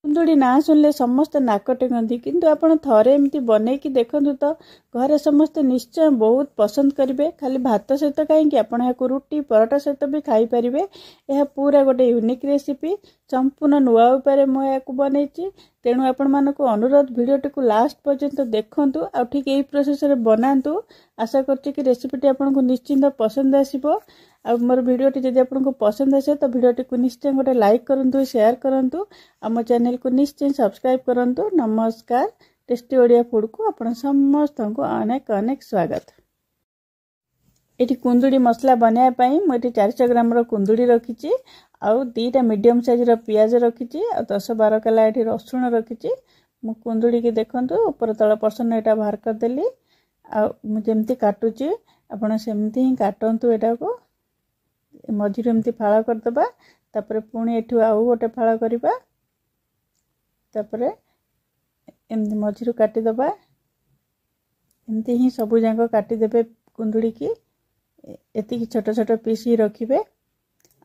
कुंदुड़ी ना शुणिले समस्ते नाक टेकती किंतु आपण थरे एमती बनईकी देखंतु तो घरे समस्ते निश्चय बहुत पसंद करेंगे। खाली भात सहित कहीं आपण या रुटी परोटा सहित भी खाई पारिबे। यह पूरा गोटे यूनिक रेसिपी संपूर्ण नुआ उपाय मुझे बनई। तेणु आपण मानक अनुरोध भिडियोटी को लास्ट पर्यंत देखंतु आ ठीक यही प्रोसेस रे बनातु। आशा करछि कि रेसिपीटी आपको निश्चिंत पसंद आसीबो। आ मोर वीडियोटी जदि आपको पसंद आसे तो वीडियोटी को निश्चय गोटे लाइक करंतु, शेयर करंतु, आम चैनल को निश्चय सब्सक्राइब करंतु। नमस्कार। टेस्टी ओडिया फूड को आपण समस्त को अनेक अनेक स्वागत। एटी कुंदुड़ी मसला बनाया पई मुझे 400 ग्राम रो कुंदुड़ी रखिची आउ 2टा मीडियम साइज रो पियाज रखिची आ 10-12 कला एटी रसुण रखिची। मु कुंदुड़ी की देखंतु ऊपर तळ पर्सन एटा बाहर कर देली आ मु जेमती काटुची आपण सेमती ही काटंतु। एटा को मझिरे एमती फाळ कर दबा, तापर पुणी एठु आउ गोटे फाळ करबा, तापर एमती मझिरु काटी दबा। एमती ही सब जांको काटी देबे कुंदुड़ी की एति छोट छोट पीस ही रखिबे।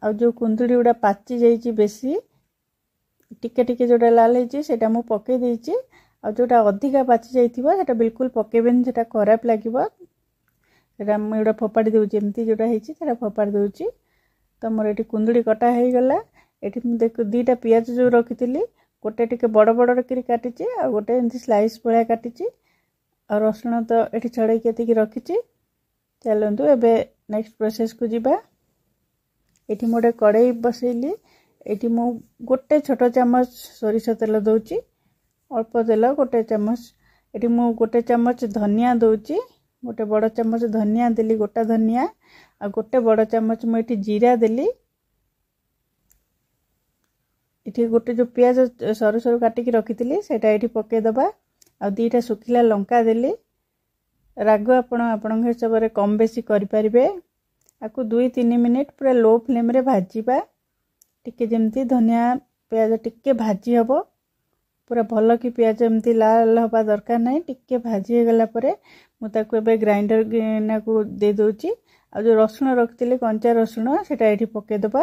आ जो कुंदुड़ी उडा पाची जाईची बेसी टिके टिके जोटा लाल हेची सेटा मु पके देइची। आ जोटा अधिका पाची जाईथिबो सेटा बिल्कुल पकेबेन, सेटा खराब लागिबो। सेटा मु एडा फोपाडी देउची, एमती जोटा हेची सेटा फोपाडी देउची। तो मोर एटी कुंदुड़ी कटा हे गला। एटी मु देख 2टा पियाज जो रखितली गोटे टिके बड़ बड़ रकरी काटिची आ गोटे एमती स्लाइस भलिया काटिची आ रसुण तो एटी छड़े केतिकी रखिची। चलंतु एबे नेक्स्ट प्रोसेस को जिबा। एटी मोडे कड़ाई बसैली। एटी मु गोटे छोट चम्मच सोरिष तेल दउची, अल्प तेल गोटे चम्मच। एटी मु गोटे चम्मच धनिया दउची, गोटे बड़ चम्मच धनिया देली, गोटा धनिया आ गोटे बड़ चम्मच मु एटी जीरा देली। एटी गोटे जो पियाज सरू सरू काटिकी रखितली सेटा एटी पके दबा आ 2टा सुखिला लंका देली। राग आपण आपन हिसाब रे कम बेसी करि परिबे। आकु 2-3 मिनिट पूरा लो फ्लेम रे भाजीबा। टिके जेमती धनिया पियाज टिके भाजी हबो, पूरा भल कि पियाज एमती लाल हबा दरकार नहीं। टिके भाजी हे गला परे मु ताकु एबे ग्राइंडर ना को दे दोची। आ जो रसुण रखतिले कंचा रसुण सेटा एठी पके दबा।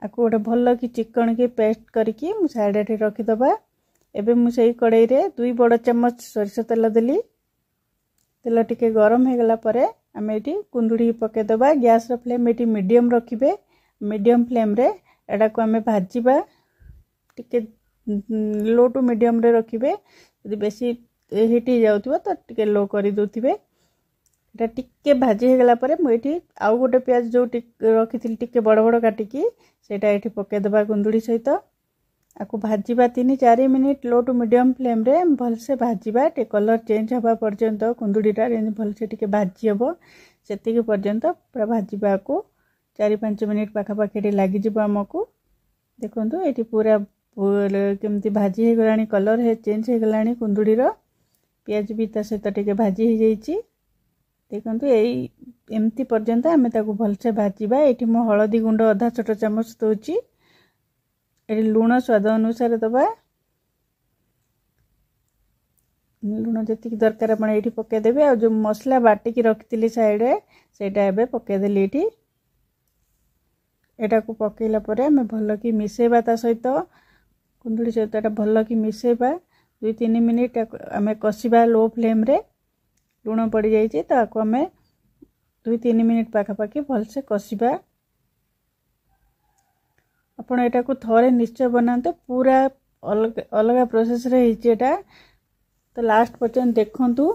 आकु गोटे भल कि चिकन के पेस्ट करके मु साइड एठी रखि दबा। एबे मु सेही कड़ाई रे 2 बड़ चम्मच सरिष तेल देली। तेल टिके गरम हे गला परे आमे एठी कुंदुड़ी पके दबा। गैस रो फ्लेम एठी मीडियम रखिबे। मीडियम फ्लेम रे एडा को आमे भाजीबा। टिके लो टू मीडियम रे रखिबे। यदि बेसी हिट ही जाउथिबो तो टिके लो करि दोथिबे। एटा टिके भाजी हे गला परे मु एठी आउ गोटे प्याज जो रखिथिल टिके बड़ बड़ काटिकी सेटा एठी पके दबा कुंदुड़ी सहित। आकु भाजीबा 3-4 minute low to medium flame रे भल से भाजीबा। टे कलर चेंज हबा पर्यंत कुंदुड़ीटा भल से टिके भाजी हबो सेतिके पर्यंत पूरा भाजीबा को 4-5 मिनिट पाखा पाखी लागि जिवो हमकु। देखंतु एठी पूरा केमती भाजी हे गलानी, कलर हे चेंज हे गलानी कुंदुड़ी रो। पियाज भी ता सहित टिके भाजी हे जाईची। देखंतु एई एमती पर्यंत आमे ताकु भल से भाजीबा। एठी मो हळदी गुंड आधा छोट चम्मच दोची। एठी लूण स्वाद अनुसार दबा। लूण जति दरकार आपण एठी पके देबे। आ जो मसला बाटी की रखतिली साइड रे सेटा एबे पके देली। एठी एटा को पकेला परे आमे भल कि मिसेबा। ता सहित कुंदुड़ी सहित एटा भल कि मिसेबा। 2-3 मिनिट आमे कसिबा लो फ्लेम रे। लूण पड़ी जाइए तो आपको आम 2-3 मिनिट पाखापाखि भल से कसिबा। आपण एटा को थोड़े निश्चय बनाते। पूरा अलग अलग प्रोसेस रे एटा तो लास्ट पर्यंत देखंतु,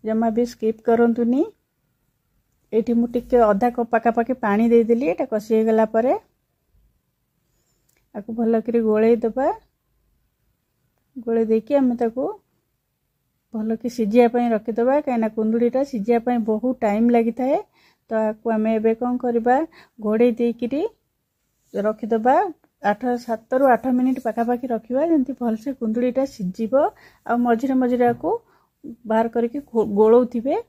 जमा भी स्किप करंतुनी। एठी मु टिके आधा कप पाखापाखि पानी दे देली। एटा कसी हे गला परे आकु भल करी गोळेई दबा। गोळे देकी आमे ताकू भल कि सिझिया पई रखि दबा। काइना कुंदुड़ीटा सिझिया पई बहुत टाइम लागि थाए। तो आकु आमे एबे कोन करबा, घोड़े देकिरी रखि दबा। 7 ରୁ 8 मिनिट पाखापाखि रखिबा जेंति भल से कुंदुड़ीटा सिझिबो। आ मझिरे मझिरे आकु बाहर करके गोळौथिबे।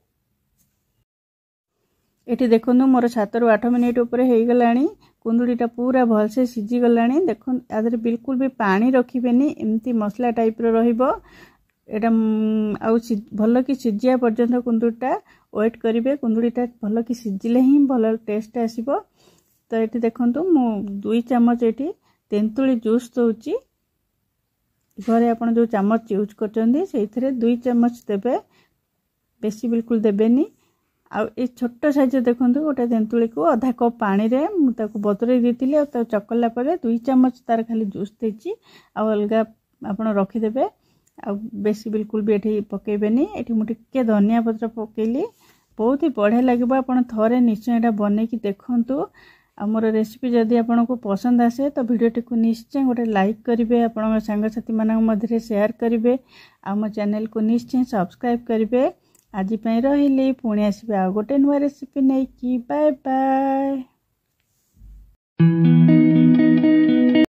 एठी देखंतु मोर 7 ରୁ 8 मिनिट ऊपर हे गलानी। कुंदुड़ीटा पूरा भल से सिझी गलानी। देखन आदरे बिल्कुल भी पानी रखिबेनी, एमती मसला टाइप रो रहिबो। एटा आउ भल कि सिझिया पर्यंत कुंदुड़ीटा वेट करिवे। कुंदुड़ीटा भल कि सिझिले ही भल टेस्ट आसीबो। तो एठी देखंतु मु 2 चम्मच एठी तेंतुली जूस दूची घरे आपण जो चम्मच यूज करचंदी सेइथरे 2 चम्मच देबे बेसी बिल्कुल देबेनी आ ए छोट साइज देखंतु गोटे तेंतुली को आधा कप पानी रे मु ताको बतुरे देतिली आ ता चकला परे 2 चम्मच तार खाली जूस देची आ अलगा आपण रखि देबे आ बेसी बिल्कुल भी एठी पकेबेनी एठी मु टिके धनिया पत्र पकेली बहुत ही बढ़िया लगे आपण थरे निश्चय एटा बने की देखंतु आमर रेसिपी जदि आपको पसंद आसे तो वीडियोटी को निश्चय गोटे लाइक करेंगे आपण सांगसाथी मान मध्य शेयर करेंगे आम चैनल को निश्चय सब्सक्राइब करेंगे आज रही पुणी आसबे आ गोटे नुआ रेसिपी नहीं कि बाय बाय।